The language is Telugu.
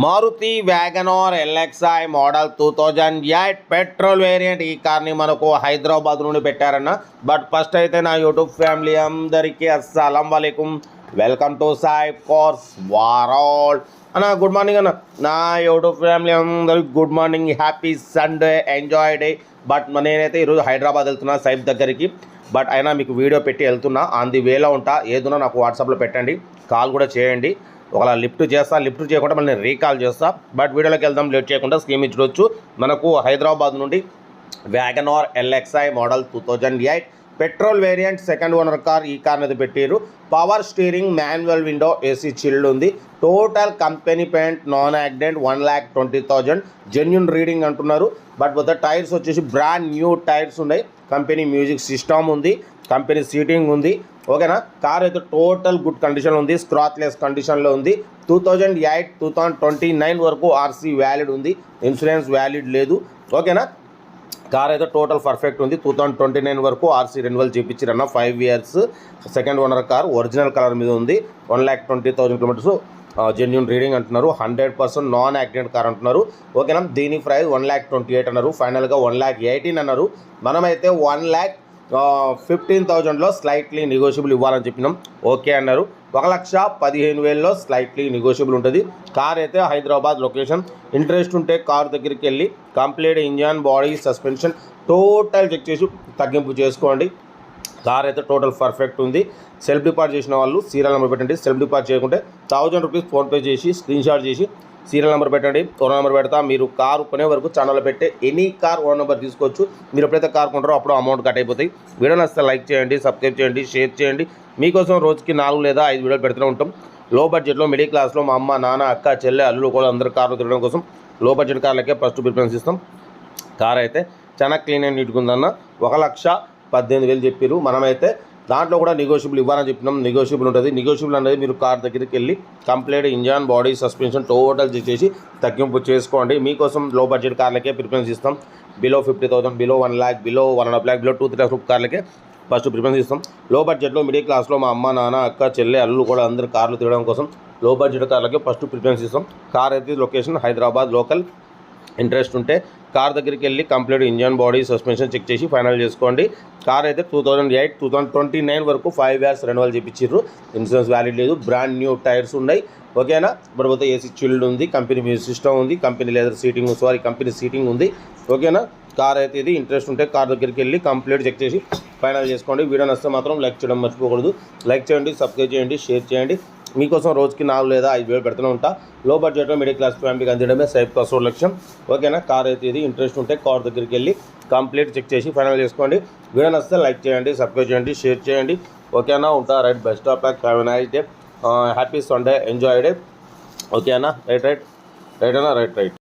Maruti WagonR LXI model 2008 petrol variant. ఈ కార్ని మనకు హైదరాబాద్ నుండి పెట్టారన్న. బట్ ఫస్ట్ అయితే నా యూట్యూబ్ ఫ్యామిలీ అందరికీ అస్సలం వాలేకుమ్, welcome to Sai cars world అన్న. గుడ్ మార్నింగ్ అన్న. నా యూట్యూబ్ ఫ్యామిలీ అందరికి good morning, happy Sunday, enjoy day. But నేనైతే ఈరోజు హైదరాబాద్ వెళ్తున్నా సైఫ్ దగ్గరికి. బట్ అయినా మీకు వీడియో పెట్టి వెళ్తున్నా, ఆన్ ది వేలో ఉంటా. ఏదున్నా నాకు వాట్సాప్లో పెట్టండి, కాల్ కూడా చేయండి. ఒకవేళ లిఫ్ట్ చేయకుండా మళ్ళీ నేను రీకాల్ చేస్తా. బట్ వీడియోలోకి వెళ్దాం, లేట్ చేయకుండా. స్కీమ్ ఇచ్చవచ్చు. మనకు హైదరాబాద్ నుండి WagonR LXI model 2008 petrol variant second owner car. ఈ కార్ అనేది పెట్టారు. Power steering, manual window, AC chilled ఉంది. Total company paint, non accident, 1,20,000 genuine reading అంటున్నారు. బట్ మొత్తం టైర్స్ వచ్చేసి బ్రాండ్ న్యూ టైర్స్ ఉన్నాయి. కంపెనీ మ్యూజిక్ సిస్టమ్ ఉంది, కంపెనీ సీటింగ్ ఉంది. ఓకేనా. కార్ అయితే టోటల్ గుడ్ కండిషన్ ఉంది, స్క్రాచ్లెస్ కండిషన్లో ఉంది. 2008 2029 వరకు ఆర్సీ వ్యాలిడ్ ఉంది, ఇన్సూరెన్స్ వ్యాలిడ్ లేదు. ఓకేనా. కార్ అయితే టోటల్ పర్ఫెక్ట్ ఉంది. 2029 వరకు ఆర్సీ రెన్యువల్ చేయించారన్న. 5 years second owner car, original colour మీద ఉంది. 1,20,000 kilometers జెన్యున్ రీడింగ్ అంటున్నారు. 100% నాన్ యాక్సిడెంట్ కార్ అంటున్నారు. ఓకేనా. దీని ప్రైస్ 1,28,000 అన్నారు. ఫైనల్గా 1,18,000 అన్నారు. మనమైతే 1,15,000లో స్లైట్లీ నెగోషియబుల్ ఇవ్వాలని చెప్పినాం. ఓకే అన్నారు. 1,15,000లో స్లైట్లీ నెగోషియబుల్ ఉంటుంది. కార్ అయితే హైదరాబాద్ లొకేషన్. ఇంట్రెస్ట్ ఉంటే కార్ దగ్గరికి వెళ్ళి complete engine, body, suspension total check చేసి తగ్గింపు చేసుకోండి. కార్ అయితే టోటల్ పర్ఫెక్ట్ ఉంది. సెల్ఫ్ డిపార్ట్ చేసిన వాళ్ళు సీరియల్ నెంబర్ పెట్టండి. సెల్ఫ్ డిపార్ట్ చేయకుంటే 1,000 రూపీస్ ఫోన్పే చేసి స్క్రీన్ షాట్ చేసి సీరియల్ నెంబర్ పెట్టండి. ఓనర్ నెంబర్ పెడతా. మీరు కారు కొనే వరకు ఛానల్లో పెట్టే ఎనీ కార్ ఓనర్ నెంబర్ తీసుకోవచ్చు. మీరు ఎప్పుడైతే కార్ కొంటారో అప్పుడు అమౌంట్ కట్ అయిపోతాయి. వీడియో నచ్చితే లైక్ చేయండి, సబ్స్క్రైబ్ చేయండి, షేర్ చేయండి. మీకోసం రోజుకి 4 లేదా 5 వీడియోలు పెడుతూనే ఉంటాం. లో బడ్జెట్లో, మిడిల్ క్లాస్లో మా అమ్మ, నాన్న, అక్క, చెల్లె, అల్లుడు కూడా అందరు కార్లు తిరగడం కోసం లో బడ్జెట్ కార్లకే ఫస్ట్ ప్రిఫరెన్స్ ఇస్తాం. కార్ అయితే చాలా క్లీన్ అండ్ నీట్గా ఉందన్న. 1,18,000 చెప్పారు. మనమైతే దాంట్లో కూడా నెగోషియబుల్ ఇవ్వాలని చెప్పినాం. నెగోషియబుల్ ఉంటుంది. నెగోషియబుల్ అనేది మీరు కార్ దగ్గరికి వెళ్ళి complete engine, body, suspension total చేసి తగ్గింపు చేసుకోండి. మీకోసం లో బడ్జెట్ కార్లకే ప్రిఫరెన్స్ ఇస్తాం. Below 50,000, below 1 lakh, below 1.5 lakh, below 2-3 lakh కార్లకే ఫస్ట్ ప్రిఫరెన్స్ ఇస్తాం. లో బడ్జెట్లో, మిడిల్ క్లాస్లో మా అమ్మ, నాన్న, అక్క, చెల్లె, అల్లు కూడా అందరు కార్లు తిరగడం కోసం లో బడ్జెట్ కార్లకే ఫస్ట్ ప్రిఫరెన్స్ ఇస్తాం. కార్ అయితే లొకేషన్ హైదరాబాద్ లోకల్. ఇంట్రెస్ట్ ఉంటే కార్ దగ్గరికి వెళ్ళి complete engine, body, suspension check చేసి ఫైనల్ చేసుకోండి. కార్ అయితే 2008 2029 వరకు 5 years రెన్యువల్ చేయించారు. ఇన్సూరెన్స్ వ్యాలిడ్ లేదు. బ్రాండ్ న్యూ టైర్స్ ఉన్నాయి. ఓకేనా. ఇప్పుడు ఏసీ చిల్డ్ ఉంది, కంపెనీ మ్యూజిక్ సిస్టమ్ ఉంది, company leather seating, company seating ఉంది. ఓకేనా. కార్ అయితే ఇది. ఇంట్రెస్ట్ ఉంటే కార్ దగ్గరికి వెళ్ళి కంప్లీట్ చెక్ చేసి ఫైనల్ చేసుకోండి. వీడియో నచ్చితే మాత్రం లైక్ చేయడం మర్చిపోకూడదు. లైక్ చేయండి, సబ్స్క్రైబ్ చేయండి, షేర్ చేయండి. మీకోసం రోజుకి 4 లేదా 5 వీడియోలు పెడుతూనే ఉంటా. లో బడ్జెట్లో మిడిల్ క్లాస్ ఫ్యామిలీకి అందించడమే సైఫ్ కార్స్ లక్ష్యం. ఓకేనా. కార్ అయితే ఇది. ఇంట్రెస్ట్ ఉంటే కార్ దగ్గరికి వెళ్ళి కంప్లీట్ చెక్ చేసి ఫైనల్ చేసుకోండి. వీడియో నచ్చితే లైక్ చేయండి, సబ్స్క్రైబ్ చేయండి, షేర్ చేయండి. ఓకేనా. ఉంటా. Right. Best of luck. Have a nice day. Happy Sunday, enjoy day. ఓకేనా. రైట్ అన్నా. రైట్.